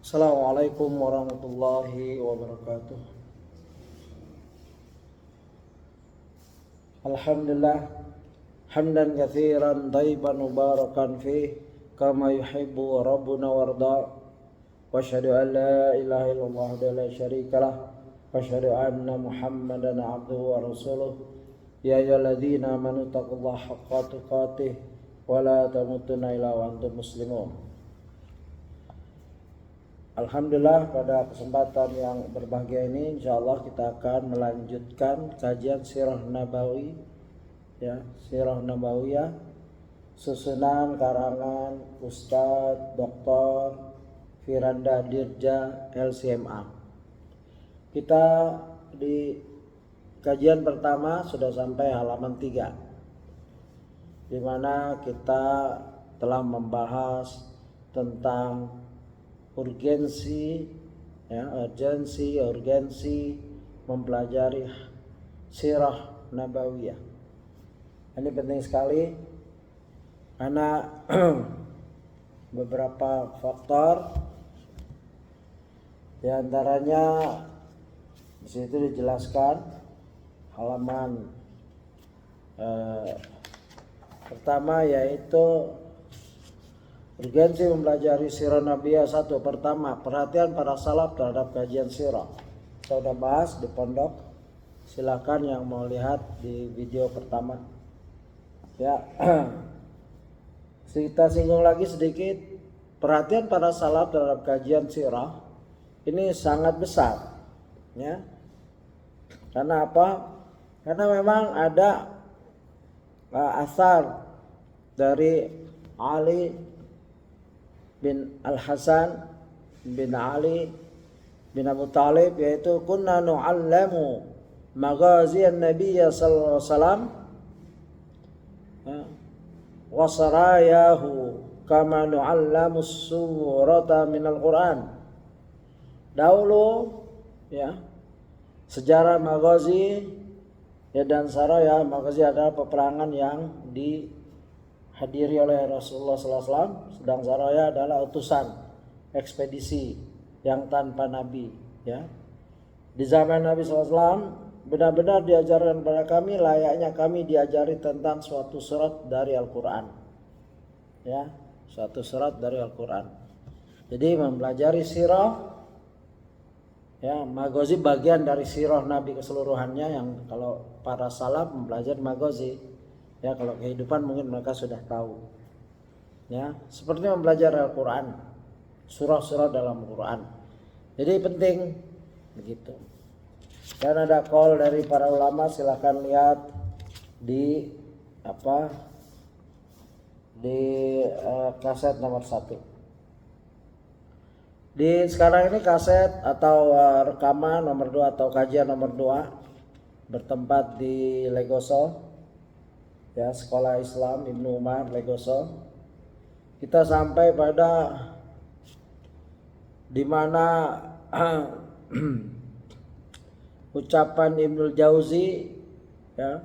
Assalamualaikum warahmatullahi wabarakatuh. Alhamdulillah hamdan katsiran thayyiban mubarakan fih kama yuhibbu rabbuna warda. Wa asyhadu an la ilaha illallah wa la syarikalah wa asyhadu anna Muhammadan abduhu wa rasuluh. Ya ayyuhalladzina amanu taqullaha haqqa tuqatih wa la tamutunna illa wa antum muslimun. Alhamdulillah, pada kesempatan yang berbahagia ini insyaallah kita akan melanjutkan kajian Sirah Nabawi, ya, Sirah Nabawiyah susunan karangan Ustadz Dr. Firanda Dirja LCMA. Kita di kajian pertama sudah sampai halaman 3, di mana kita telah membahas tentang urgensi mempelajari Sirah Nabawiyah. Ini penting sekali karena beberapa faktor, di antaranya di situ dijelaskan halaman pertama, yaitu urgensi mempelajari Sirah Nabawiyah. Satu, pertama, perhatian para salaf terhadap kajian sirah. Kita sudah bahas di pondok, silakan yang mau lihat di video pertama. Ya, kita singgung lagi sedikit. Perhatian para salaf terhadap kajian sirah ini sangat besar, ya. Karena apa? Karena memang ada asar dari Ali bin Al-Hasan bin Ali bin Abu Talib, yaitu kunna nu'allamu maghaziyan Nabiy sallallahu alaihi wasallam wa sarayahu kama nu'allamu surata minal Quran. Dahulu, ya, sejarah maghazi, ya, dan saraya. Maghazi adalah peperangan yang dihadiri oleh Rasulullah SAW, sedang saraya adalah utusan ekspedisi yang tanpa nabi, ya. Di zaman Nabi SAW benar-benar diajarkan kepada kami layaknya kami diajari tentang suatu surat dari Al-Quran, ya, suatu surat dari Al-Quran. Jadi mempelajari sirah, ya, maghazi bagian dari sirah Nabi keseluruhannya, yang kalau para salaf mempelajari maghazi, ya, kalau kehidupan mungkin mereka sudah tahu, ya, seperti mempelajari Al-Quran, surah-surah dalam Al-Quran. Jadi penting begitu. Dan ada call dari para ulama, silahkan lihat di kaset nomor 1. Di sekarang ini kaset atau rekaman nomor 2 atau kajian nomor 2 bertempat di Legoso, ya, Sekolah Islam Ibnu Umar Legoso. Kita sampai pada dimana ucapan Ibnul Jauzi, ya,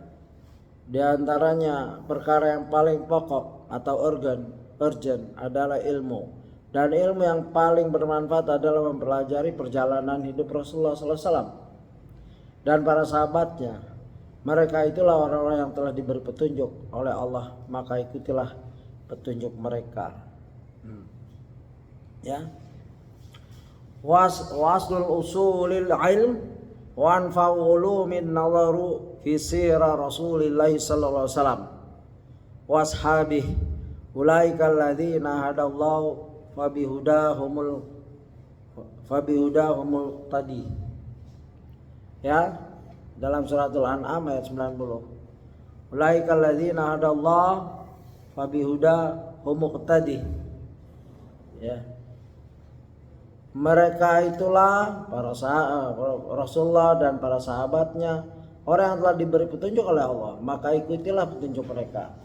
diantaranya perkara yang paling pokok atau urgent adalah ilmu, dan ilmu yang paling bermanfaat adalah mempelajari perjalanan hidup Rasulullah SAW dan para sahabatnya. Mereka itulah orang-orang yang telah diberi petunjuk oleh Allah, maka ikutilah petunjuk mereka. Ya. Waslul usulil ilm wa anfa'u min nazaru fi sirah Rasulillah sallallahu alaihi wasallam wa ashabihi ulaika alladzina hadallahu fabihudahumul tadi. Ya, dalam suratul An'am ayat 90. Ulaika alladzina hadallahu fabihudahumul tadi. Ya. Mereka itulah para Rasulullah dan para sahabatnya, orang yang telah diberi petunjuk oleh Allah, maka ikutilah petunjuk mereka.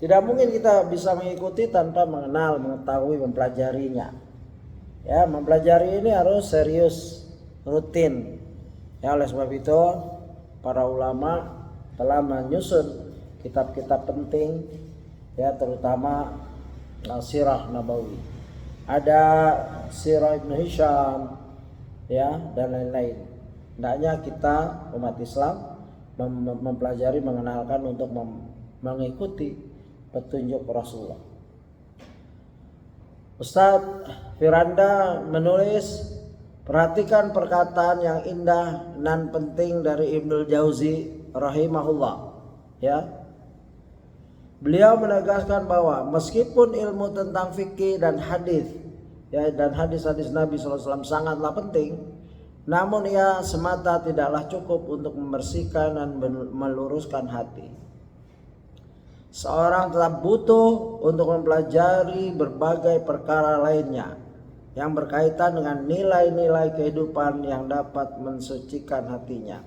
Tidak mungkin kita bisa mengikuti tanpa mengenal, mengetahui, mempelajarinya. Ya, mempelajari ini harus serius, rutin. Ya, oleh sebab itu para ulama telah menyusun kitab-kitab penting, ya, terutama Sirah Nabawi. ada Sirah Ibnu Hisham, ya, dan lain-lain. Hendaknya kita umat Islam mempelajari, mengenalkan untuk mengikuti petunjuk Rasulullah. Ustadz Firanda menulis, perhatikan perkataan yang indah dan penting dari Ibnul Jauzi rahimahullah, ya. Beliau menegaskan bahwa meskipun ilmu tentang fikih dan hadis, ya, dan hadis-hadis Nabi SAW sangatlah penting, namun ia semata tidaklah cukup untuk membersihkan dan meluruskan hati. Seorang tetap butuh untuk mempelajari berbagai perkara lainnya yang berkaitan dengan nilai-nilai kehidupan yang dapat mensucikan hatinya,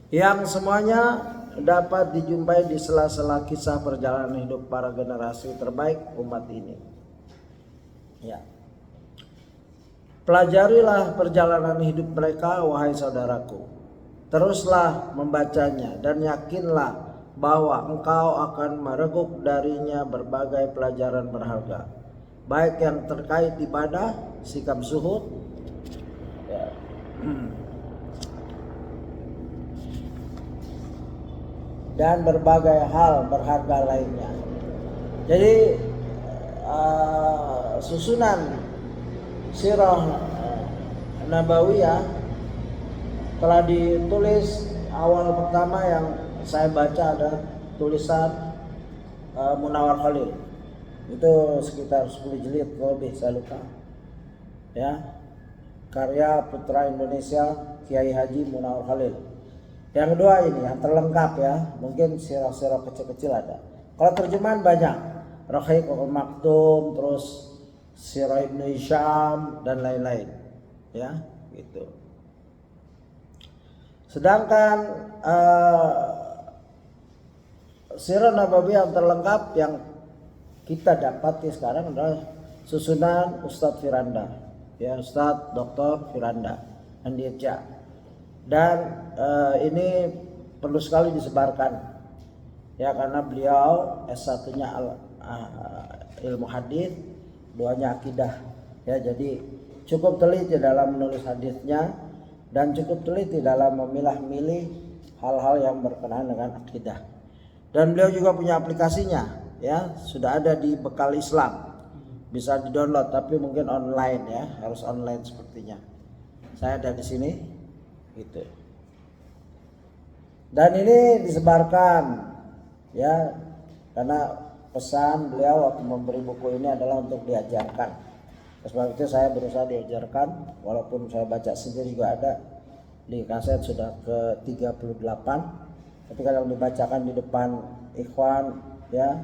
yang semuanya dapat dijumpai di sela-sela kisah perjalanan hidup para generasi terbaik umat ini. Ya. Pelajarilah perjalanan hidup mereka, wahai saudaraku. Teruslah membacanya dan yakinlah bahwa engkau akan mereguk darinya berbagai pelajaran berharga, baik yang terkait ibadah, sikap zuhud, ya, dan berbagai hal berharga lainnya. Jadi susunan Sirah Nabawiyah telah ditulis. Awal pertama yang saya baca ada tulisan Munawar Khalil, itu sekitar 10 jilid lebih, saya lupa, ya, karya putra Indonesia Kiai Haji Munawar Khalil. Yang kedua ini yang terlengkap, ya, mungkin sirah-sirah kecil-kecil ada. Kalau terjemahan banyak, Rahiqul Maktum, terus Sirah Ibnu Hisham dan lain-lain, ya, gitu. Sedangkan Sirah Nabawi yang terlengkap yang kita dapati sekarang adalah susunan Ustadz Firanda, ya, Ustadz Dr. Firanda Andirja. Dan ini perlu sekali disebarkan, ya, karena beliau S1-nya ilmu hadis, 2-nya akidah, ya. Jadi cukup teliti dalam menulis hadisnya dan cukup teliti dalam memilah-milih hal-hal yang berkenaan dengan akidah. Dan beliau juga punya aplikasinya, ya, sudah ada di Bekal Islam, bisa di-download, tapi mungkin online, ya, harus online sepertinya. Saya ada di sini, gitu. Dan ini disebarkan, ya, karena pesan beliau waktu memberi buku ini adalah untuk diajarkan. Sebab itu saya berusaha diajarkan, walaupun saya baca sendiri juga ada di kaset sudah ke-38, tapi kalau dibacakan di depan ikhwan, ya,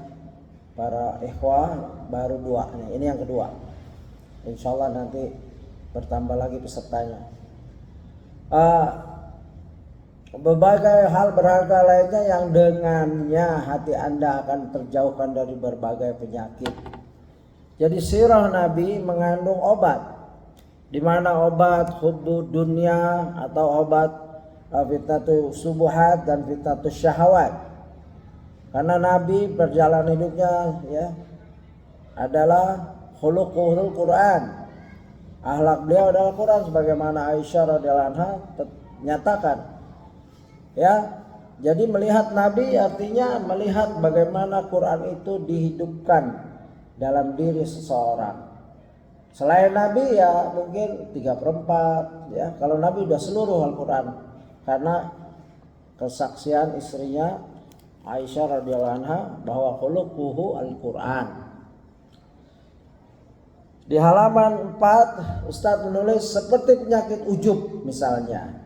para ikhwan baru 2 nih. Ini yang kedua. Insya Allah nanti bertambah lagi pesertanya. Berbagai hal berharga lainnya yang dengannya hati Anda akan terjauhkan dari berbagai penyakit. Jadi sirah Nabi mengandung obat, di mana obat hubbu dunia atau obat fitnatu subuhat dan fitnatu syahwat. Karena Nabi perjalanan hidupnya, ya, adalah khuluquhul Quran. Akhlak beliau adalah Quran, sebagaimana Aisyah radhiyallahu anha nyatakan, ya. Jadi melihat Nabi artinya melihat bagaimana Quran itu dihidupkan dalam diri seseorang. Selain Nabi, ya, mungkin 3/4, ya. Kalau Nabi udah seluruh Al-Quran, karena kesaksian istrinya Aisyah radhiyallahu anha bahwa khuluquhu Al-Quran. Di halaman 4 Ustadz menulis, seperti penyakit ujub misalnya,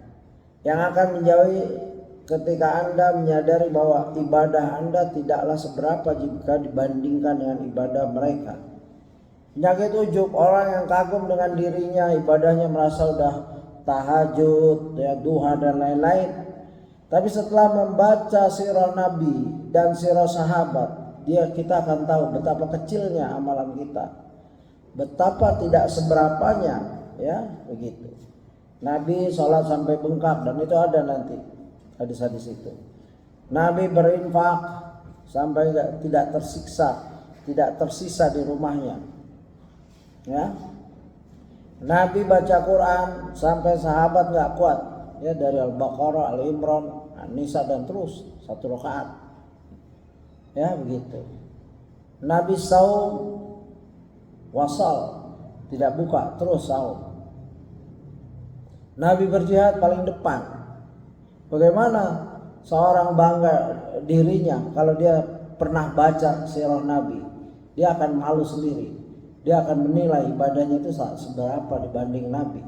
yang akan menjauhi ketika Anda menyadari bahwa ibadah Anda tidaklah seberapa jika dibandingkan dengan ibadah mereka. Penyakit ujub, orang yang kagum dengan dirinya, ibadahnya merasa udah tahajud, ya, duha dan lain-lain. Tapi setelah membaca sirah Nabi dan sirah sahabat, kita akan tahu betapa kecilnya amalan kita, betapa tidak seberapanya, ya, begitu. Nabi sholat sampai bengkak, dan itu ada nanti hadis-hadis itu. Nabi berinfak sampai tidak tersiksa, tidak tersisa di rumahnya. Ya, Nabi baca Quran sampai sahabat nggak kuat, ya, dari Al-Baqarah, Al-Imran, An-Nisa dan terus 1 rakaat. Ya, begitu. Nabi saum wasal, tidak buka, terus saum. Nabi berjihad paling depan. Bagaimana seorang bangga dirinya kalau dia pernah baca sirah Nabi? Dia akan malu sendiri. Dia akan menilai ibadahnya itu seberapa dibanding Nabi.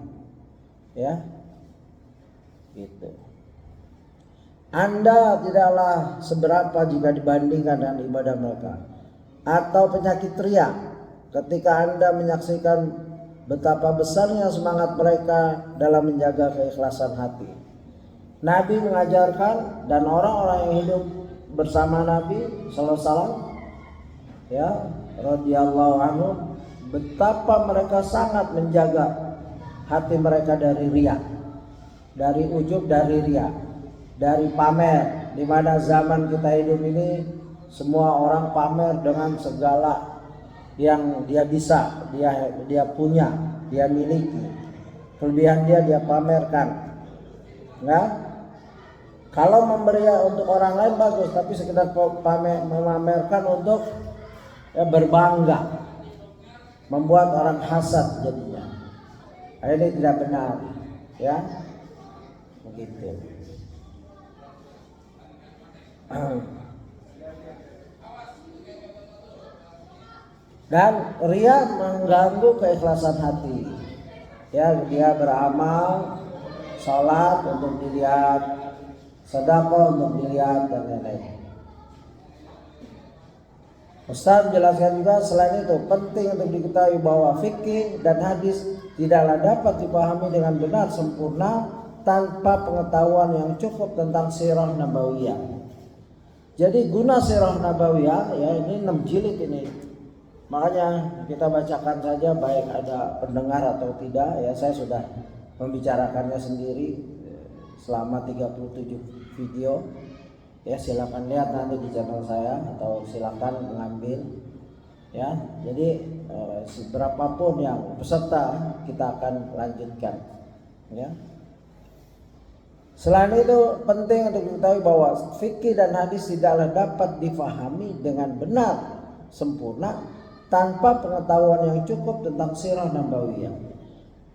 Ya, gitu. Anda tidaklah seberapa jika dibandingkan dengan ibadah mereka. Atau penyakit riya, ketika Anda menyaksikan betapa besarnya semangat mereka dalam menjaga keikhlasan hati. Nabi mengajarkan, dan orang-orang yang hidup bersama Nabi sallallahu alaihi wasallam, ya, radhiyallahu anhu, betapa mereka sangat menjaga hati mereka dari riya, dari ujub, dari riya, dari pamer. Di mana zaman kita hidup ini semua orang pamer dengan segala yang dia bisa, dia punya, dia miliki. Kelebihan dia pamerkan. Nah, kalau memberi untuk orang lain bagus, tapi sekedar memamerkan untuk, ya, berbangga, membuat orang hasad jadinya. Ini tidak benar, ya, begitu. Dan riya mengganggu keikhlasan hati. Ya, dia beramal, salat untuk dilihat, sedekah untuk dilihat, dan lain-lain. Ustaz menjelaskan juga, selain itu penting untuk diketahui bahwa fikih dan hadis tidaklah dapat dipahami dengan benar sempurna tanpa pengetahuan yang cukup tentang sirah nabawiyah. Jadi guna sirah nabawiyah, ya, ini 6 jilid ini. Makanya kita bacakan saja, baik ada pendengar atau tidak. Ya, saya sudah membicarakannya sendiri selama 37 video. Ya, silakan lihat nanti di channel saya, atau silakan mengambil. Ya, jadi berapapun yang peserta kita akan lanjutkan. Ya. Selain itu penting untuk diketahui bahwa fikih dan hadis tidaklah dapat difahami dengan benar sempurna tanpa pengetahuan yang cukup tentang sirah nabawiyah.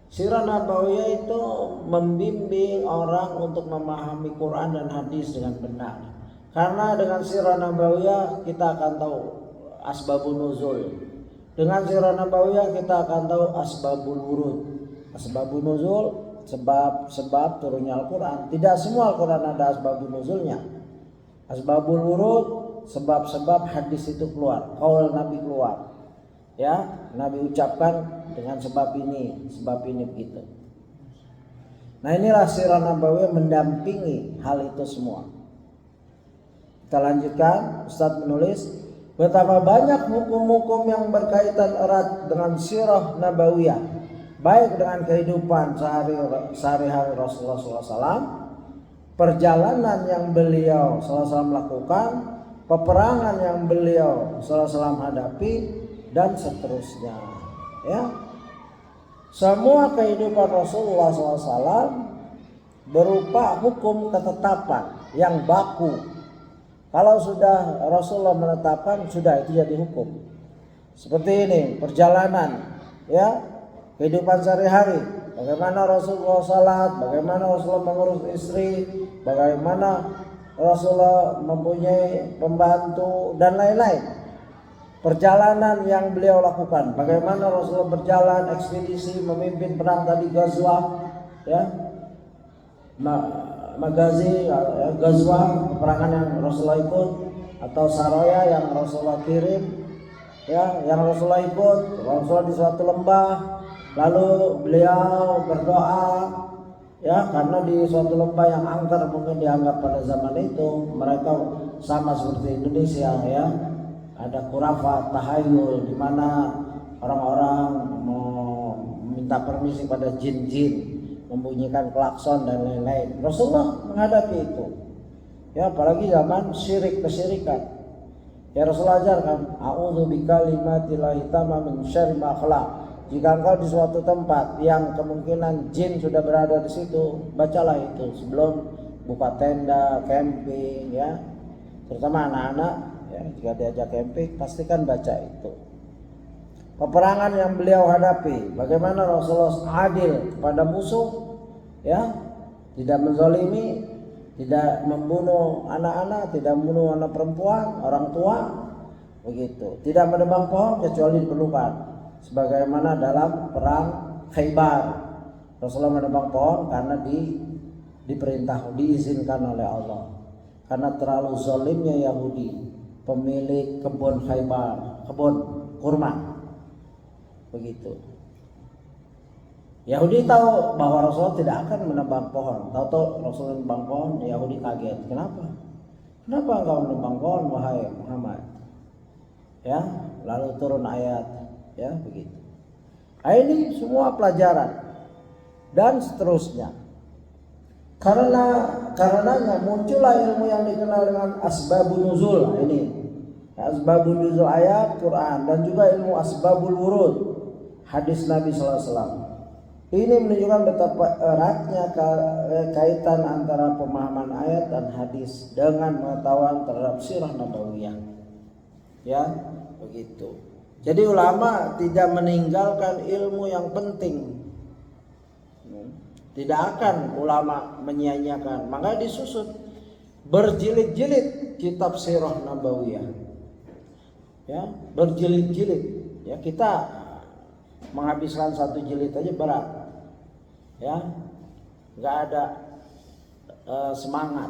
Sirah nabawiyah itu membimbing orang untuk memahami Quran dan hadis dengan benar. Karena dengan sirah nabawiyah kita akan tahu asbabun nuzul. Dengan sirah nabawiyah kita akan tahu asbabul wurud. Asbabun nuzul, sebab turunnya Al-Quran. Tidak semua Al-Quran ada asbabun nuzulnya. Asbabul wurud, sebab-sebab hadis itu keluar, qaul Nabi keluar. Ya, Nabi ucapkan dengan sebab ini begitu. Nah, inilah sirah nabawiyah mendampingi hal itu semua. Kita lanjutkan. Ustadz menulis, betapa banyak hukum-hukum yang berkaitan erat dengan sirah nabawiyah, baik dengan kehidupan sehari-hari Rasulullah SAW, perjalanan yang beliau SAW lakukan, peperangan yang beliau SAW hadapi, dan seterusnya. Ya, semua kehidupan Rasulullah SAW berupa hukum ketetapan yang baku. Kalau sudah Rasulullah menetapkan, sudah itu jadi hukum. Seperti ini perjalanan, ya, kehidupan sehari-hari. Bagaimana Rasulullah salat, bagaimana Rasulullah mengurus istri, bagaimana Rasulullah mempunyai pembantu, dan lain-lain. Perjalanan yang beliau lakukan, bagaimana Rasulullah berjalan ekspedisi, memimpin perang tadi, Ghazwah, ya, Magazi, Ghazwah, peperangan yang Rasulullah ikut, atau Saraya yang Rasulullah kirim, ya, yang Rasulullah ikut. Rasulullah di suatu lembah, lalu beliau berdoa, ya, karena di suatu lembah yang angker mungkin dianggap pada zaman itu, mereka sama seperti Indonesia, ya, ada khurafat, tahayul, di mana orang-orang meminta permisi pada jin-jin, membunyikan klakson dan lain-lain. Rasulullah menghadapi itu, ya, apalagi zaman syirik kesyirikan. Ya Rasulullah ajarkan, a'udzu bikalimatillahi tamma min syarri ma khalaq. Jika engkau di suatu tempat yang kemungkinan jin sudah berada di situ, bacalah itu sebelum buka tenda, camping ya. Terutama anak-anak ya, jika diajak camping pastikan baca itu. Peperangan yang beliau hadapi, bagaimana Rasulullah adil kepada musuh ya, tidak menzalimi, tidak membunuh anak-anak, tidak membunuh anak perempuan, orang tua, begitu. Tidak menebang pohon kecuali diperlukan. Sebagaimana dalam perang Khaybar, Rasulullah menebang pohon karena diperintah, diizinkan oleh Allah. Karena terlalu zalimnya Yahudi, pemilik kebun Khaybar, kebun kurma, begitu. Yahudi tahu bahwa Rasulullah tidak akan menebang pohon. Tahu Rasulullah menebang pohon, Yahudi kaget. Kenapa? Kenapa engkau menebang pohon wahai Muhammad? Ya, lalu turun ayat, ya begitu. Nah, ini semua pelajaran dan seterusnya. Karenanya muncullah ilmu yang dikenal dengan asbabun nuzul. Ini asbabun nuzul ayat Quran dan juga ilmu asbabul wurud hadis Nabi SAW. Ini menunjukkan betapa eratnya kaitan antara pemahaman ayat dan hadis dengan pengetahuan terhadap sirah nabawiyah. Ya, begitu. Jadi ulama tidak meninggalkan ilmu yang penting. Tidak akan ulama menyia-nyiakan. Maka disusun berjilid-jilid kitab sirah nabawiyah. Ya, berjilid-jilid. Ya, kita menghabiskan satu jilid aja berat, ya, nggak ada semangat,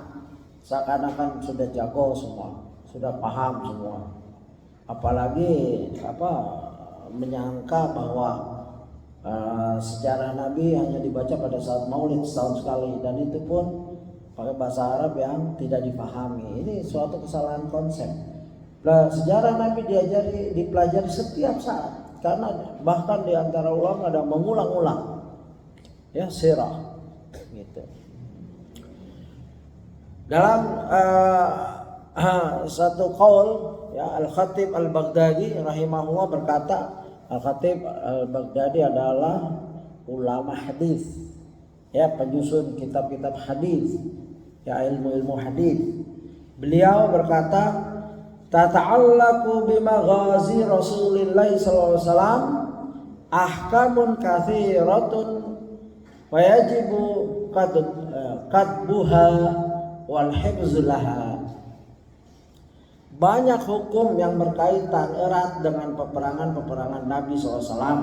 seakan-akan sudah jago semua, sudah paham semua, apalagi menyangka bahwa sejarah Nabi hanya dibaca pada saat Maulid setahun sekali dan itu pun pakai bahasa Arab yang tidak dipahami. Ini suatu kesalahan konsep. Sejarah Nabi dipelajari setiap saat. Karena bahkan di antara ulama ada mengulang-ulang ya sirah gitu. Dalam satu qaul ya Al-Khatib Al-Baghdadi rahimahullah berkata, Al-Khatib Al-Baghdadi adalah ulama hadis ya, penyusun kitab-kitab hadis ya, ilmu-ilmu hadis. Beliau berkata, tata'allaqu bimaghazi Rasulillah sallallahu alaihi wasallam ahkamun katsiratun wa yajibu qadbuha wal hifz laha. Banyak hukum yang berkaitan erat dengan peperangan Nabi SAW.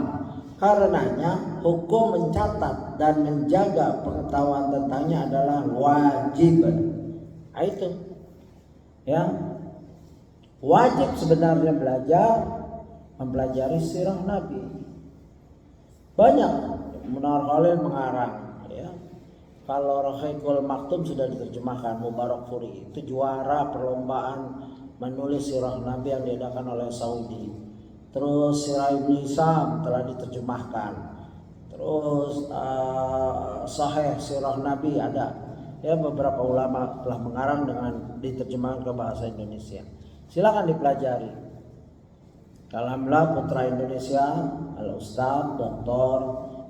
Karenanya hukum mencatat dan menjaga pengetahuan tentangnya adalah wajib. Nah, itu ya, wajib sebenarnya mempelajari sirah Nabi. Banyak Munawwar Khalil mengarang ya. Kalau Rahiqul Maktum sudah diterjemahkan, Mubarak Furi itu juara perlombaan menulis sirah Nabi yang diadakan oleh Saudi. Terus Sirah Ibn Hisam telah diterjemahkan. Terus Sahih Sirah Nabi ada. Ya, beberapa ulama telah mengarang dengan diterjemahkan ke bahasa Indonesia. Silakan dipelajari. Alhamdulillah putra Indonesia Al-Ustadz Dr.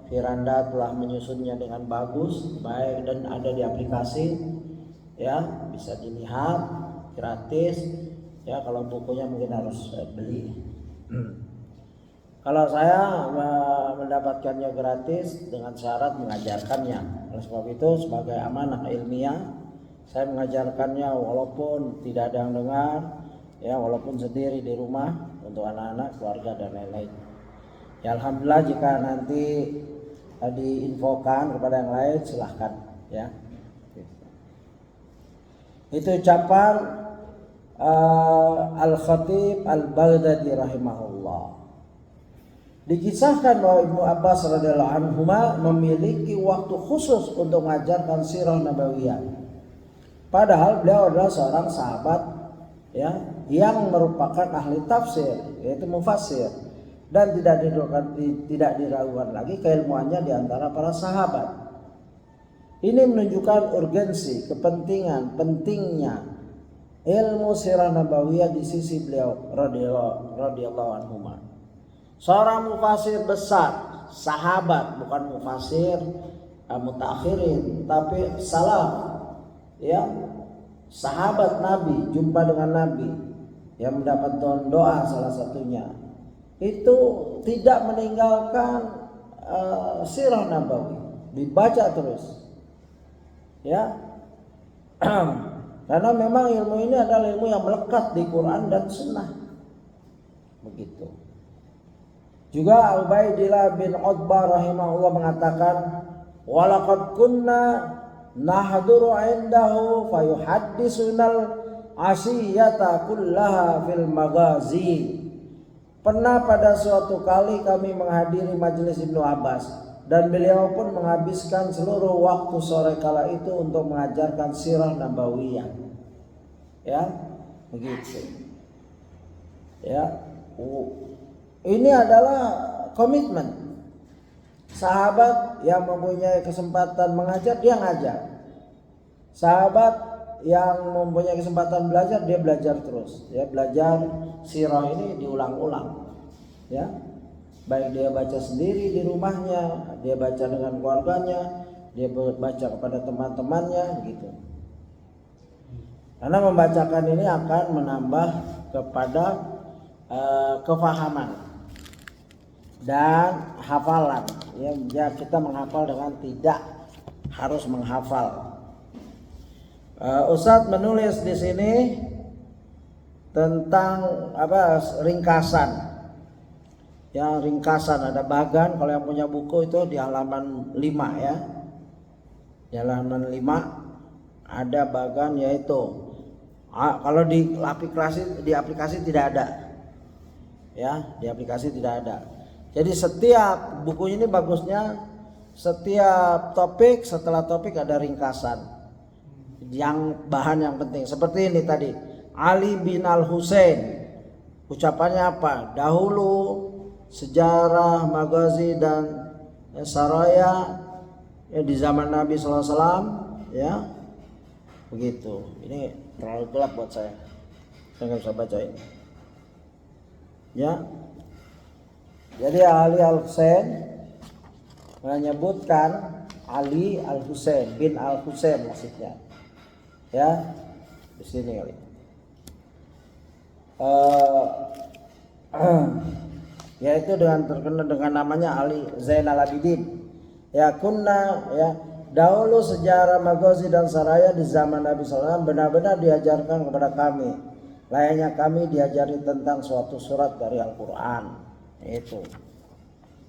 Firanda telah menyusunnya dengan bagus, baik, dan ada di aplikasi ya, bisa dilihat gratis ya. Kalau bukunya mungkin harus beli. Kalau saya mendapatkannya gratis dengan syarat mengajarkannya. Oleh sebab itu sebagai amanah ilmiah saya mengajarkannya walaupun tidak ada yang dengar ya, walaupun sendiri di rumah untuk anak-anak, keluarga dan lain-lain. Ya alhamdulillah jika nanti diinfokan kepada yang lain silahkan ya. Itu ucapan Al-Khatib Al-Baghdadi rahimahullah. Dikisahkan bahwa Ibnu Abbas radhiyallahu anhu memiliki waktu khusus untuk mengajarkan sirah nabawiyah. Padahal beliau adalah seorang sahabat ya, yang merupakan ahli tafsir, yaitu mufassir, dan tidak diragukan lagi keilmuannya di antara para sahabat. Ini menunjukkan urgensi, pentingnya ilmu sirah nabawiyah di sisi beliau radhiyallahu anhu. Seorang mufasir besar, sahabat, bukan mufasir mutakhirin, tapi salaf, ya, sahabat Nabi, jumpa dengan Nabi, yang mendapat doa salah satunya, itu tidak meninggalkan sirah nabawi, dibaca terus, ya. Karena memang ilmu ini adalah ilmu yang melekat di Quran dan Sunnah, begitu. Juga Ubaidillah bin Utbah rahimahullah mengatakan, walaqad kunna nahduru indahu fayuhaddisunal asiyata kullaha fil maghazi. Pernah pada suatu kali kami menghadiri majelis Ibnu Abbas, dan beliau pun menghabiskan seluruh waktu sore kala itu untuk mengajarkan sirah nabawiyah. Ya, begitu. Ya. Ini adalah komitmen. Sahabat yang mempunyai kesempatan mengajar, dia ngajar. Sahabat yang mempunyai kesempatan belajar, dia belajar terus. Ya, belajar sirah ini diulang-ulang. Ya, baik dia baca sendiri di rumahnya, dia baca dengan keluarganya, dia baca kepada teman-temannya, gitu. Karena membacakan ini akan menambah kepada kefahaman dan hafalan. Ya, kita menghafal dengan tidak harus menghafal. Ustadz menulis di sini tentang ringkasan. Yang ringkasan ada bagan, kalau yang punya buku itu di halaman 5 ya. Di halaman 5 ada bagan, yaitu kalau di aplikasi tidak ada. Ya, di aplikasi tidak ada. Jadi setiap buku ini bagusnya setiap topik, setelah topik ada ringkasan yang bahan yang penting. Seperti ini tadi, Ali bin Al-Husain, ucapannya apa? Dahulu sejarah, magazi dan saraya ya, di zaman Nabi SAW, ya, begitu. Ini terlalu gelap buat saya nggak bisa baca ini. Ya, jadi Ali Al-Husain menyebutkan Ali Al-Husain bin Al-Husain maksudnya, ya, di sini kali. Yaitu dengan terkenal dengan namanya Ali Zainal Abidin. Ya, kunna, ya, dahulu sejarah magazi dan saraya di zaman Nabi SAW benar-benar diajarkan kepada kami. Layaknya kami diajari tentang suatu surat dari Al-Quran. Itu.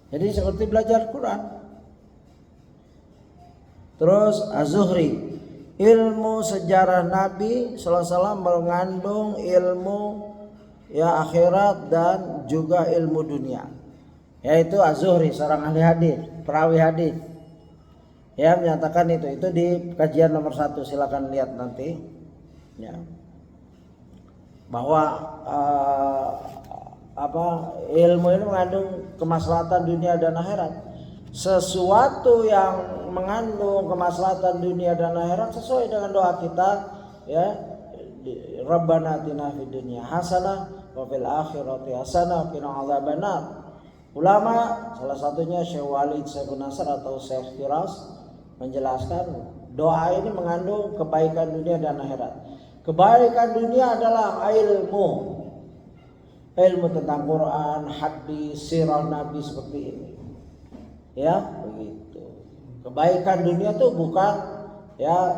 Jadi seperti belajar Quran. Terus Az-Zuhri, ilmu sejarah Nabi SAW mengandung ilmu ya akhirat dan juga ilmu dunia. Yaitu Az-Zuhri, seorang ahli hadis, perawi hadis. Ya, menyatakan itu di kajian nomor 1, silakan lihat nanti. Ya. Bahwa ilmu ini mengandung kemaslahatan dunia dan akhirat. Sesuatu yang mengandung kemaslahatan dunia dan akhirat sesuai dengan doa kita, ya, Rabbana atina fid dunya hasanah wa fil akhirati hasanah wa qina adzabannar. Ulama, salah satunya Syekh Walid Syekh Nasr atau Syekh Firas, menjelaskan doa ini mengandung kebaikan dunia dan akhirat. Kebaikan dunia adalah ilmu tentang Quran, hadis, sirah Nabi seperti ini. Ya, begitu. Kebaikan dunia tuh bukan ya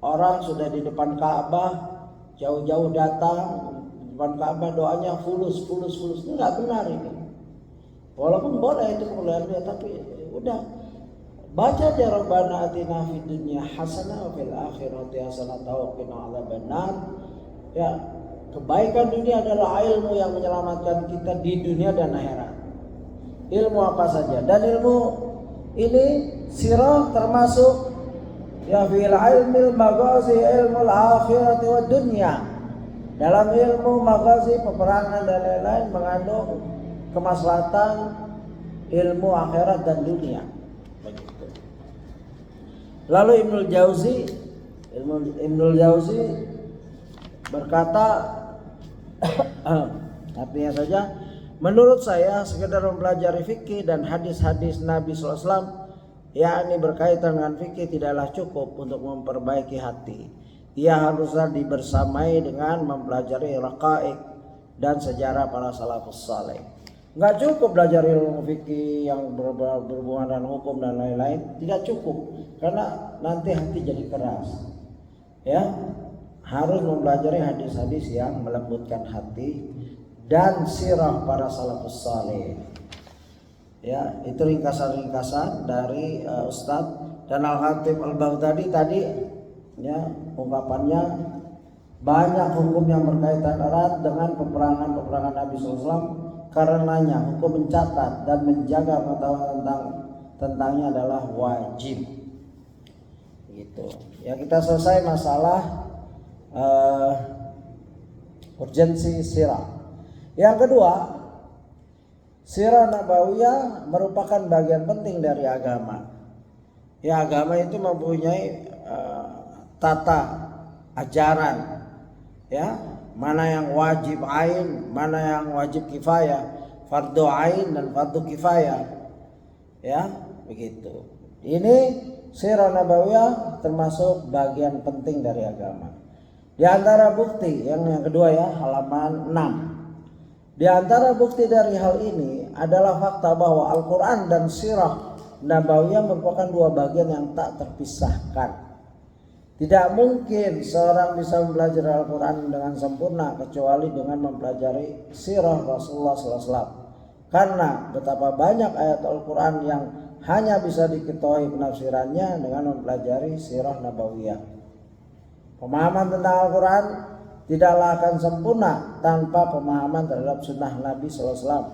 orang sudah di depan Ka'bah jauh-jauh datang di depan Ka'bah doanya fulus. Ini enggak benar ini. Walaupun boleh itu kemuliaan dia, tapi udah baca aja Rabbana atina fid dunya hasanah wa fil akhirati hasanah wa qina adzabannar. Ya, kebaikan dunia adalah ilmu yang menyelamatkan kita di dunia dan akhirat. Ilmu apa saja, dan ilmu ini sirah termasuk ya fil ilmil maghazi ilmul akhirati wad dunya. Dalam ilmu maghazi, peperangan dan lain-lain mengandung kemaslahatan ilmu akhirat dan dunia. Begitu. Lalu Ibnul Jauzi berkata artinya saja, menurut saya sekedar mempelajari fikih dan hadis-hadis Nabi SAW, yakni berkaitan dengan fikih, tidaklah cukup untuk memperbaiki hati. Ia haruslah dibersamai dengan mempelajari raqaiq dan sejarah para salafus saleh. Enggak cukup belajar ilmu fikih yang berhubungan dengan hukum dan lain-lain, tidak cukup, karena nanti hati jadi keras. Ya, harus mempelajari hadis-hadis yang melembutkan hati dan sirah para salafus saleh. Ya, itu ringkasan-ringkasan dari Ustadz. Dan Al-Khatib Al-Baghdadi tadi, ya, ungkapannya banyak hukum yang berkaitan erat dengan peperangan Nabi SAW. Karenanya hukum mencatat dan menjaga pengetahuan tentangnya adalah wajib. Gitu. Ya, kita selesai masalah urgensi sirah. Yang kedua, sirah nabawiyah merupakan bagian penting dari agama. Ya, agama itu mempunyai tata ajaran, ya, mana yang wajib ain, mana yang wajib kifayah, fardu ain dan fardu kifayah, ya, begitu. Ini sirah nabawiyah termasuk bagian penting dari agama. Di antara bukti yang kedua, ya, halaman 6. Di antara bukti dari hal ini adalah fakta bahwa Al-Quran dan sirah nabawiyah merupakan dua bagian yang tak terpisahkan. Tidak mungkin seorang bisa mempelajari Al-Quran dengan sempurna kecuali dengan mempelajari sirah Rasulullah SAW. Karena betapa banyak ayat Al-Quran yang hanya bisa diketahui penafsirannya dengan mempelajari sirah nabawiyah. Pemahaman tentang Al-Quran tidaklah akan sempurna tanpa pemahaman terhadap sunnah Nabi SAW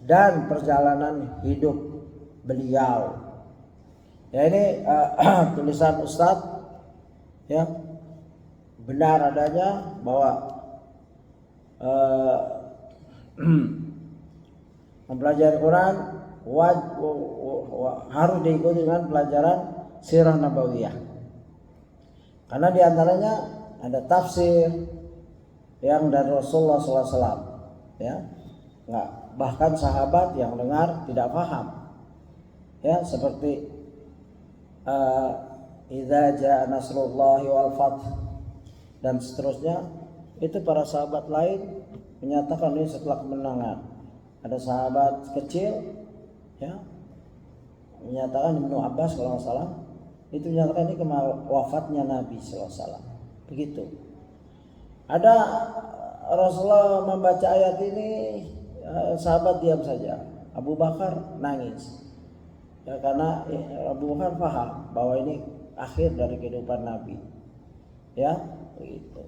dan perjalanan hidup beliau. Ya, ini tulisan Ustadz. Ya, benar adanya bahwa mempelajari Quran harus diikuti dengan pelajaran sirah nabawiyah. Karena diantaranya ada tafsir yang dari Rasulullah SAW, ya, nggak, bahkan sahabat yang dengar tidak paham, ya, seperti idza jaa nasrullahi wal fath dan seterusnya. Itu para sahabat lain menyatakan ini setelah kemenangan. Ada sahabat kecil, ya, menyatakan Ibnu Abbas kalau nggak salah, itu menyatakan ini wafatnya Nabi SAW. Begitu. Ada Rasulullah membaca ayat ini, sahabat diam saja. Abu Bakar nangis, ya, karena Abu Bakar paham bahwa ini akhir dari kehidupan Nabi, ya, begitu.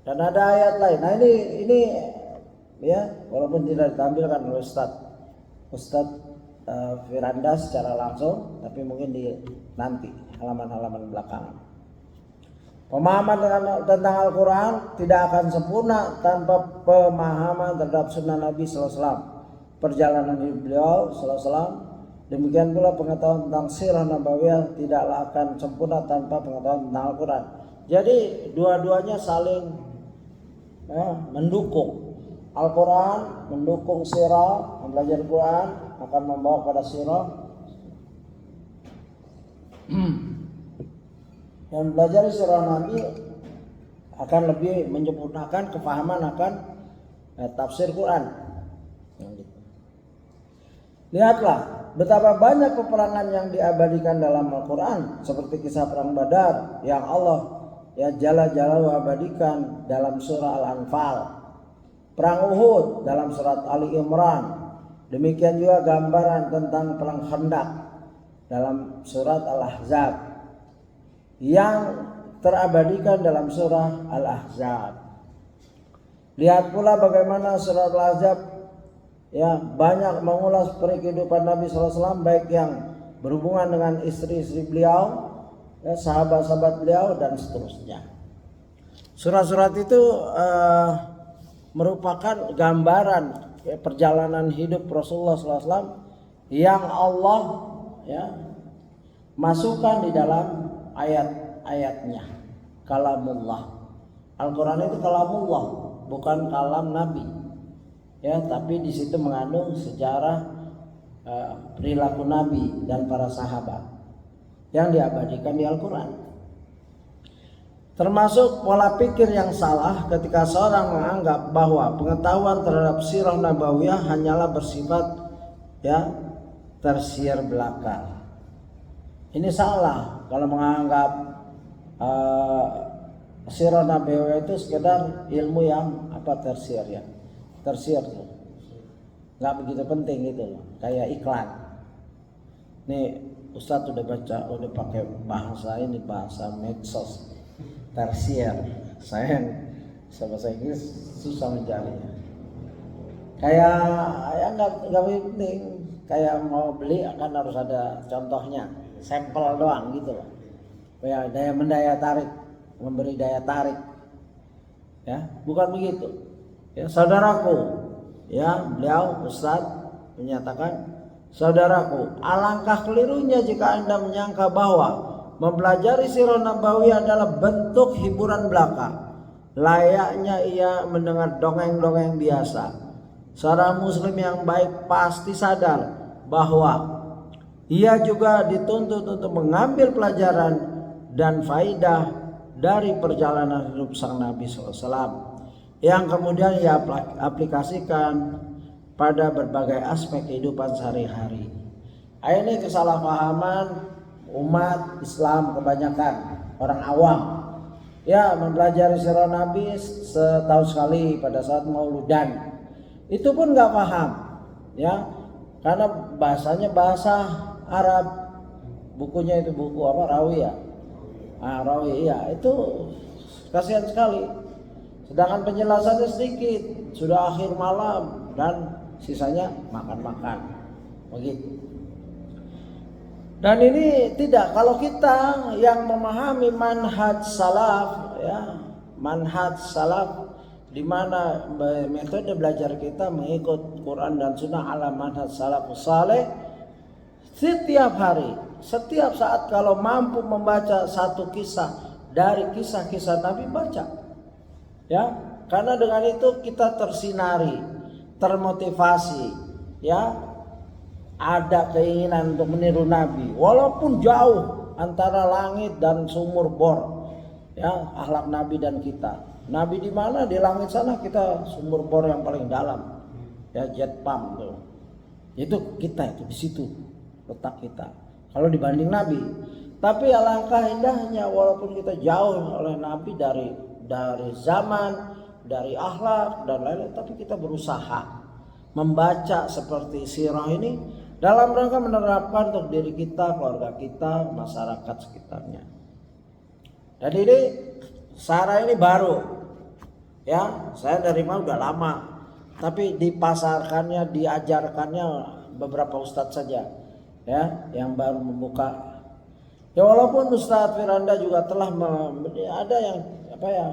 Dan ada ayat lain. Nah, ini ya, walaupun tidak ditampilkan oleh Ustadz Firanda secara langsung, tapi mungkin di nanti halaman-halaman belakangan. Pemahaman tentang Al-Quran tidak akan sempurna tanpa pemahaman terhadap sunnah Nabi SAW, perjalanan hidup beliau SAW. Demikian pula pengetahuan tentang sirah nabawiyah tidaklah akan sempurna tanpa pengetahuan tentang Al-Quran. Jadi dua-duanya saling mendukung. Al-Quran mendukung sirah, mempelajari Quran akan membawa pada sirah. Dan belajar sirah Nabi akan lebih menyempurnakan kefahaman akan tafsir Quran. Lihatlah betapa banyak peperangan yang diabadikan dalam Al-Quran, seperti kisah perang Badar yang Allah Jalla abadikan dalam surah Al-Anfal, perang Uhud dalam surat Ali Imran, demikian juga gambaran tentang perang Khandaq dalam surat Al-Ahzab yang terabadikan dalam surah Al-Ahzab. Lihat pula bagaimana surat Al-Ahzab, ya, banyak mengulas kehidupan Nabi SAW, baik yang berhubungan dengan istri-istri beliau, ya, sahabat-sahabat beliau dan seterusnya. Surat-surat itu merupakan gambaran, ya, perjalanan hidup Rasulullah SAW yang Allah, ya, masukkan di dalam ayat-ayatnya, kalamullah. Al-Quran itu kalamullah, bukan kalam Nabi. Ya, tapi di situ mengandung sejarah perilaku Nabi dan para sahabat yang diabadikan di Al-Quran. Termasuk pola pikir yang salah ketika seorang menganggap bahwa pengetahuan terhadap sirah nabawiyah hanyalah bersifat ya tersier belaka. Ini salah kalau menganggap sirah nabawiyah itu sekedar ilmu yang tersier ya. Tersier tuh nggak begitu penting gitu loh, kayak iklan. Nih Ustadz udah pakai bahasa medsos tersier. Saya bahasa Inggris susah mencarinya. Kayak ya nggak penting, kayak mau beli akan harus ada contohnya, sampel doang gitu loh. Ya mendaya tarik, memberi daya tarik. Ya, bukan begitu. Ya, saudaraku, ya beliau Ustadz menyatakan, saudaraku, alangkah kelirunya jika Anda menyangka bahwa mempelajari sirah nabawiyah adalah bentuk hiburan belaka, layaknya ia mendengar dongeng-dongeng biasa. Seorang muslim yang baik pasti sadar bahwa ia juga dituntut untuk mengambil pelajaran dan faidah dari perjalanan hidup sang Nabi SAW yang kemudian ia aplikasikan pada berbagai aspek kehidupan sehari-hari. Ini kesalahpahaman umat Islam kebanyakan, orang awam ya mempelajari sirah Nabi setahun sekali pada saat Mauludan. Itu pun nggak paham ya, karena bahasanya bahasa Arab, bukunya itu buku Rawi ya, Rawi ya, itu kasihan sekali. Sedangkan penjelasannya sedikit, sudah akhir malam dan sisanya makan-makan begitu. Dan ini tidak, kalau kita yang memahami manhaj salaf ya, manhaj salaf di mana metode belajar kita mengikut Quran dan Sunnah ala manhaj salafus saleh, setiap hari, setiap saat kalau mampu membaca satu kisah dari kisah-kisah Nabi, baca ya, karena dengan itu kita tersinari, termotivasi ya, ada keinginan untuk meniru Nabi walaupun jauh antara langit dan sumur bor ya, akhlak Nabi dan kita. Nabi di mana? Di langit sana, kita sumur bor yang paling dalam ya, jet pump tuh. Itu kita, itu di situ letak kita kalau dibanding Nabi. Tapi alangkah indahnya walaupun kita jauh oleh Nabi dari zaman, dari akhlak dan lain-lain, tapi kita berusaha membaca seperti sirah ini dalam rangka menerapkan untuk diri kita, keluarga kita, masyarakat sekitarnya. Dan ini Sarah ini baru ya, saya nerima udah lama, tapi dipasarkannya, diajarkannya beberapa ustadz saja ya yang baru membuka. Ya walaupun Ustadz Firanda juga telah ada yang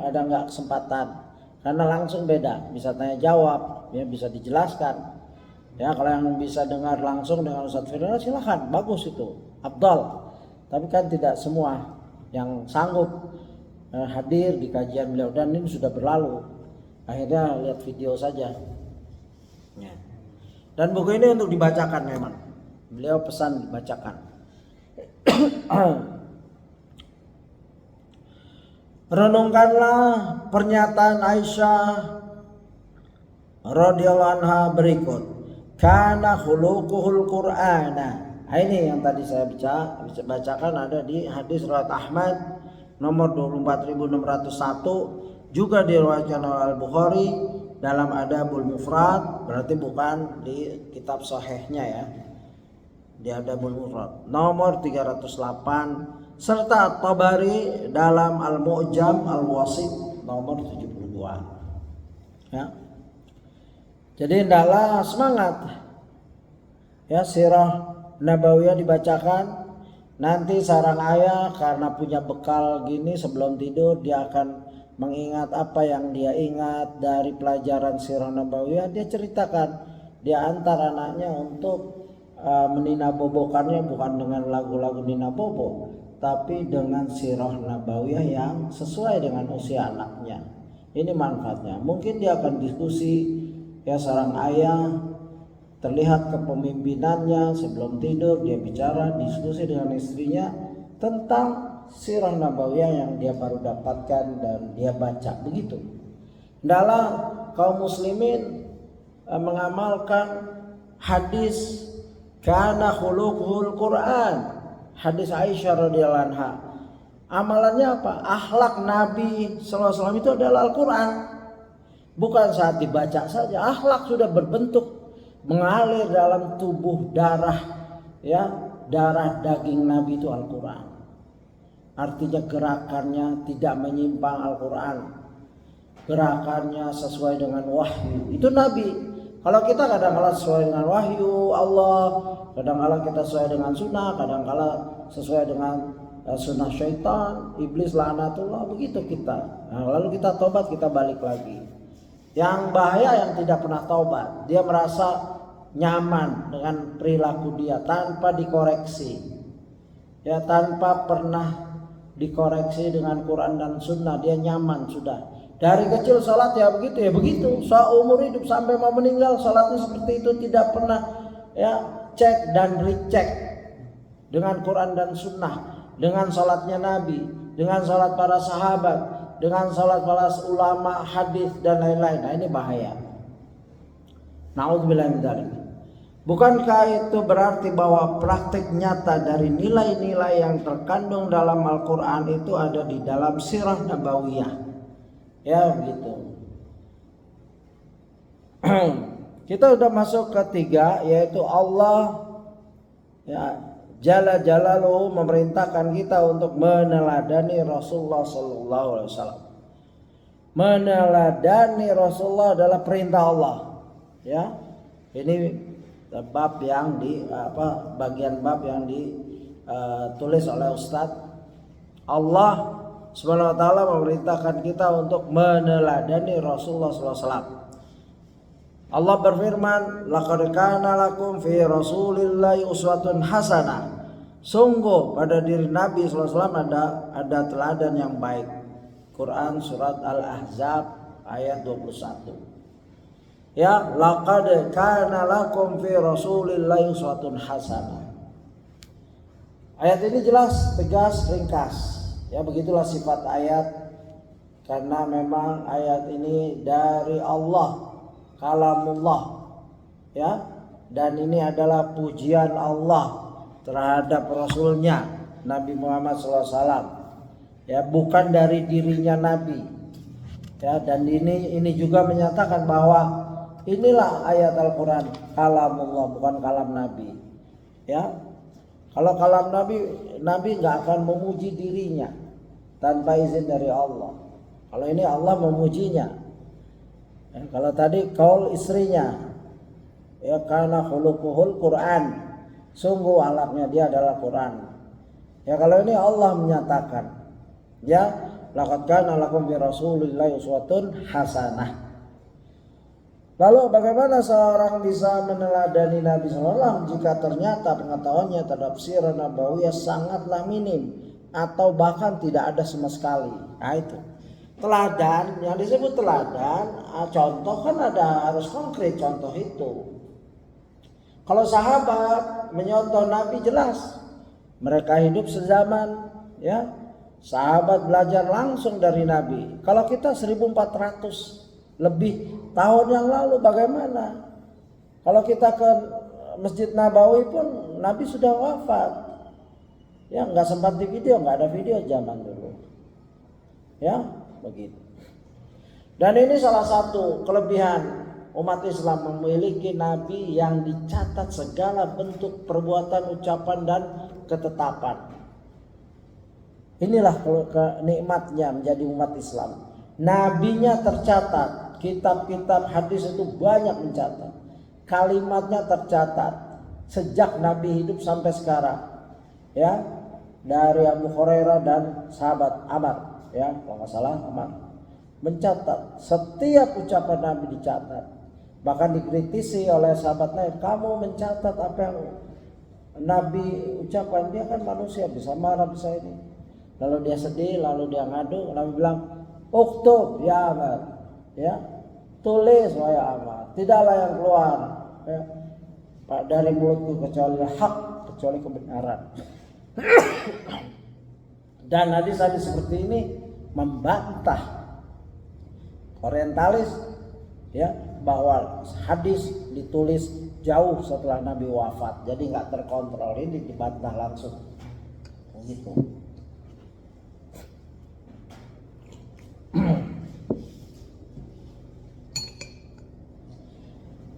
ada nggak kesempatan karena langsung beda, bisa tanya jawab ya, bisa dijelaskan ya. Kalau yang bisa dengar langsung dengan Ustadz Firanda silahkan, bagus, itu afdal. Tapi kan tidak semua yang sanggup hadir di kajian beliau, dan ini sudah berlalu, akhirnya lihat video saja ya. Dan buku ini untuk dibacakan, memang beliau pesan dibacakan. Renungkanlah pernyataan Aisyah radhiyallahu anha berikut, kana khuluquhul Qur'ana. Ini yang tadi saya bacakan, ada di hadis riwayat Ahmad nomor 24601, juga diriwayatkan oleh Al-Bukhari dalam Adabul Mufrad, berarti bukan di kitab sahihnya ya, di Adabul Mufrad nomor 308, serta At-Tabari dalam Al-Mu'jam Al-Wasit nomor 72 ya. Jadi hendaklah semangat ya, sirah nabawiyah dibacakan. Nanti sarang ayah karena punya bekal gini, sebelum tidur dia akan mengingat apa yang dia ingat dari pelajaran sirah nabawiyah, dia ceritakan, dia antar anaknya untuk meninabobokannya, bukan dengan lagu-lagu ninabobo, tapi dengan sirah nabawiyah yang sesuai dengan usia anaknya. Ini manfaatnya. Mungkin dia akan diskusi, ya seorang ayah terlihat kepemimpinannya sebelum tidur dia bicara diskusi dengan istrinya tentang sirah nabawiyah yang dia baru dapatkan dan dia baca. Begitu. Dalam kaum muslimin mengamalkan hadis kana khuluquhul Quran, hadis Aisyah radhiyallahu anha. Amalannya apa? Akhlak Nabi sallallahu alaihi wasallam itu adalah Al-Quran. Bukan saat dibaca saja, akhlak sudah berbentuk mengalir dalam tubuh darah, ya, darah daging Nabi itu Al-Quran. Artinya gerakannya tidak menyimpang Al-Quran, gerakannya sesuai dengan wahyu. Itu Nabi. Kalau kita kadang-kala sesuai dengan wahyu Allah, kadang-kala kita sesuai dengan sunnah, kadang-kala sesuai dengan sunnah syaitan, iblis laknatullah, begitu kita. Nah, lalu kita tobat, kita balik lagi. Yang bahaya yang tidak pernah taubat, dia merasa nyaman dengan perilaku dia tanpa dikoreksi, ya tanpa pernah dikoreksi dengan Quran dan Sunnah, dia nyaman sudah. Dari kecil sholat ya begitu, seumur hidup sampai mau meninggal sholatnya seperti itu, tidak pernah ya cek dan recheck dengan Quran dan Sunnah, dengan sholatnya Nabi, dengan sholat para sahabat, dengan sholat para ulama hadis dan lain-lain. Nah ini bahaya. Na'udzubillah min dzalik. Bukankah itu berarti bahwa praktik nyata dari nilai-nilai yang terkandung dalam Al-Quran itu ada di dalam sirah nabawiyah? Ya begitu. Kita sudah masuk ketiga, yaitu Allah ya Jalla Jalaluhu memerintahkan kita untuk meneladani Rasulullah sallallahu alaihi wasallam. Meneladani Rasulullah adalah perintah Allah. Ya. Ini bab yang bagian bab yang ditulis oleh Ustadz. Allah Subhanahu wa taala memerintahkan kita untuk meneladani Rasulullah sallallahu alaihi wasallam. Allah berfirman, laqad kana lakum fi Rasulillahi uswatun hasanah. Sungguh pada diri Nabi sallallahu alaihi wasallam ada teladan yang baik. Quran surat Al-Ahzab ayat 21. Ya, laqad kana lakum fi Rasulillahi uswatun hasanah. Ayat ini jelas, tegas, ringkas. Ya begitulah sifat ayat, karena memang ayat ini dari Allah, kalamullah, ya, dan ini adalah pujian Allah terhadap Rasulnya Nabi Muhammad SAW. Ya bukan dari dirinya Nabi. Ya dan ini juga menyatakan bahwa inilah ayat Al-Quran, kalamullah, bukan kalam Nabi. Ya, kalau kalam Nabi nggak akan memuji dirinya tanpa izin dari Allah. Kalau ini Allah memujinya. Ya, kalau tadi kaul istrinya, ya karena khuluquhul Quran, sungguh alaknya dia adalah Quran. Ya kalau ini Allah menyatakan, ya laqad kana lakum fi Rasulillahi uswatun hasanah. Lalu bagaimana seorang bisa meneladani Nabi SAW jika ternyata pengetahuannya terhadap sirah nabawiyah sangatlah minim atau bahkan tidak ada sama sekali? Nah itu teladan, yang disebut teladan, contoh kan harus konkret contoh itu. Kalau sahabat menyontoh Nabi jelas, mereka hidup sezaman, ya sahabat belajar langsung dari Nabi. Kalau kita 1400 lebih tahun yang lalu bagaimana? Kalau kita ke Masjid Nabawi pun Nabi sudah wafat. Ya nggak sempat di video, nggak ada video zaman dulu. Ya begitu. Dan ini salah satu kelebihan umat Islam, memiliki Nabi yang dicatat segala bentuk perbuatan, ucapan dan ketetapan. Inilah nikmatnya menjadi umat Islam. Nabinya tercatat, kitab-kitab hadis itu banyak mencatat, kalimatnya tercatat sejak Nabi hidup sampai sekarang. Ya, dari Abu Hurairah dan sahabat Amr, ya kalau nggak salah Amr mencatat setiap ucapan Nabi dicatat. Bahkan dikritisi oleh sahabat lain, kamu mencatat apa yang Nabi ucapan, dia kan manusia, bisa marah, bisa ini. Lalu dia sedih, lalu dia ngadu, Nabi bilang, uktub ya Ahmad, ya, tulis wahai Ahmad, tidaklah yang keluar ya, dari mulutku kecuali hak, kecuali kebenaran. Dan hadis-hadis seperti ini membantah orientalis ya, bahwa hadis ditulis jauh setelah Nabi wafat, jadi nggak terkontrol. Ini dibantah langsung begitu.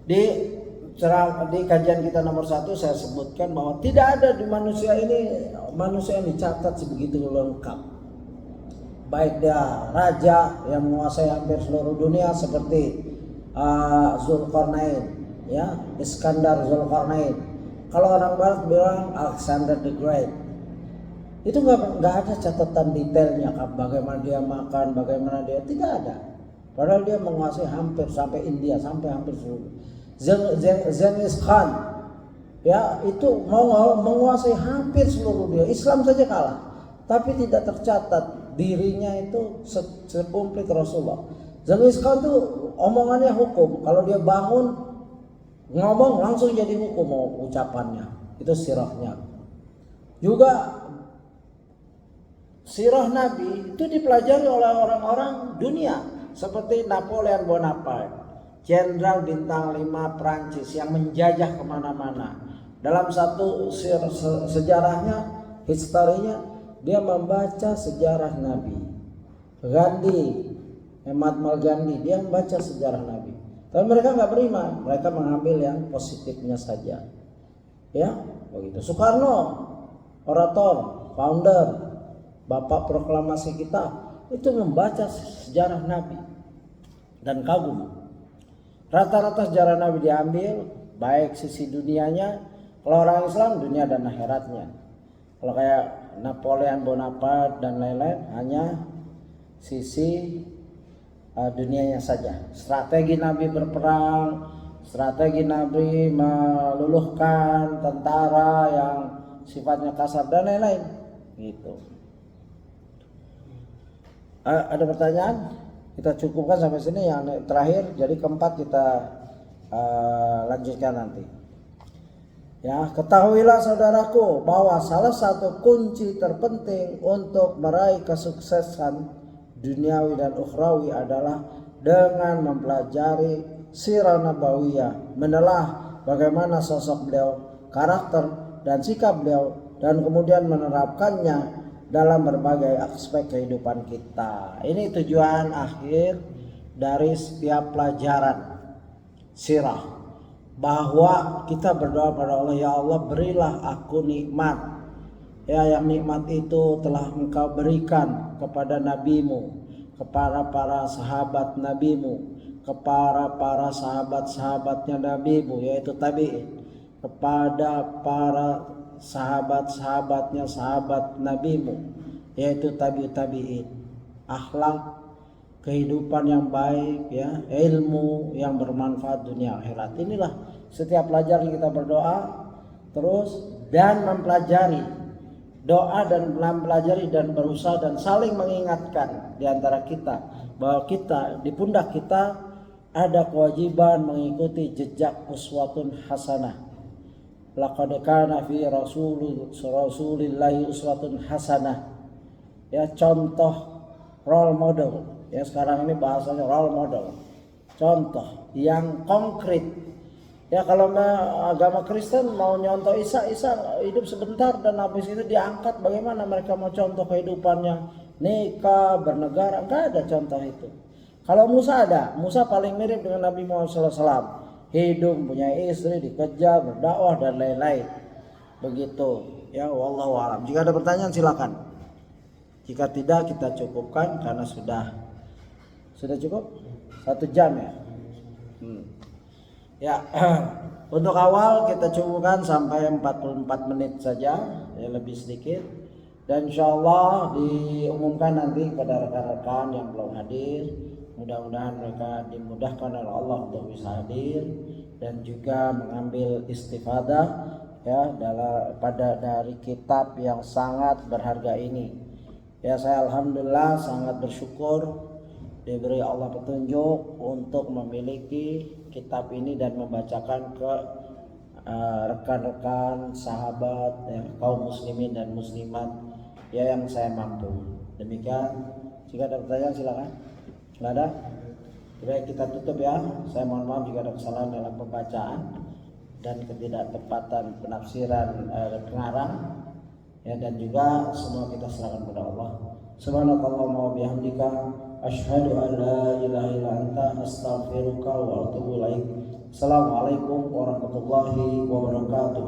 Di kajian kita nomor 1 saya sebutkan bahwa tidak ada di manusia yang dicatat sebegitu lengkap. Baik dia raja yang menguasai hampir seluruh dunia seperti Zulkarnain, ya, Iskandar Zulkarnain. Kalau orang Barat bilang Alexander the Great. Itu nggak ada catatan detailnya, bagaimana dia makan, bagaimana dia, tidak ada. Padahal dia menguasai hampir sampai India, sampai hampir seluruh. Genghis Khan, ya, itu Mongol menguasai hampir seluruh dunia. Islam saja kalah, tapi tidak tercatat dirinya itu sekomplit Rasulullah. Genghis Khan itu omongannya hukum, kalau dia bangun ngomong langsung jadi hukum ucapannya, itu sirahnya. Juga sirah Nabi itu dipelajari oleh orang-orang dunia seperti Napoleon Bonaparte, Jenderal bintang 5 Prancis yang menjajah kemana-mana. Dalam satu sejarahnya, historinya, dia membaca sejarah Nabi. Gandhi, Mahatma Gandhi, dia membaca sejarah Nabi. Tapi mereka nggak beriman, mereka mengambil yang positifnya saja. Ya, begitu. Soekarno, orator, founder, bapak proklamasi kita, itu membaca sejarah Nabi dan kagum. Rata-rata sejarah Nabi diambil, baik sisi dunianya, kalau orang Islam dunia dan akhiratnya. Kalau kayak Napoleon Bonaparte dan lain-lain hanya sisi dunianya saja. Strategi Nabi berperang, strategi Nabi meluluhkan tentara yang sifatnya kasar dan lain-lain. Gitu. Ada pertanyaan? Kita cukupkan sampai sini, yang terakhir, jadi keempat kita lanjutkan nanti. Ya, ketahuilah saudaraku bahwa salah satu kunci terpenting untuk meraih kesuksesan duniawi dan ukhrawi adalah dengan mempelajari sirah nabawiyah, menelah bagaimana sosok beliau, karakter dan sikap beliau, dan kemudian menerapkannya dalam berbagai aspek kehidupan kita. Ini tujuan akhir dari setiap pelajaran sirah, bahwa kita berdoa pada Allah, ya Allah berilah aku nikmat, ya, yang nikmat itu telah engkau berikan kepada nabimu, kepada para sahabat nabimu, kepada para sahabat-sahabatnya nabimu, yaitu tabi'in, kepada para sahabat-sahabatnya sahabat nabimu, yaitu tabi'in, akhlak, kehidupan yang baik, ya, ilmu yang bermanfaat dunia akhirat. Inilah setiap pelajaran kita berdoa terus dan mempelajari, doa dan mempelajari dan berusaha dan saling mengingatkan di antara kita bahwa kita, di pundak kita ada kewajiban mengikuti jejak uswatun hasanah. Laqad kana fi rasulillahi uswatun hasanah, ya, contoh, role model, ya, sekarang ini bahasanya role model, contoh yang konkret. Ya, kalau agama Kristen mau nyontoh Isa hidup sebentar dan habis itu diangkat, bagaimana mereka mau contoh kehidupannya, nikah, bernegara, enggak ada contoh itu. Kalau Musa ada, Musa paling mirip dengan Nabi Muhammad SAW, hidup, punya istri, dikejar, berdakwah dan lain-lain. Begitu, ya, wallahu a'lam. Jika ada pertanyaan silakan. Jika tidak kita cukupkan karena sudah cukup 1 jam ya. Ya, untuk awal kita cukupkan sampai 44 menit saja, ya, lebih sedikit. Dan insyaallah diumumkan nanti kepada rekan-rekan yang belum hadir. Mudah-mudahan mereka dimudahkan oleh Allah untuk bisa hadir dan juga mengambil istifadah ya dari kitab yang sangat berharga ini. Ya, saya alhamdulillah sangat bersyukur diberi Allah petunjuk untuk memiliki kitab ini dan membacakan ke rekan-rekan sahabat ya, kaum muslimin dan muslimat ya yang saya mampu. Demikian, jika ada pertanyaan silakan. Nggak ada? Baik, kita tutup ya. Saya mohon maaf jika ada kesalahan dalam pembacaan dan ketidaktepatan penafsiran pengarang ya, dan juga semua kita serahkan kepada Allah. Subhanakallahumma wa bihamdika asyhadu an la ilaha illa anta astaghfiruka wa atubu ilaik. Assalamualaikum warahmatullahi wabarakatuh.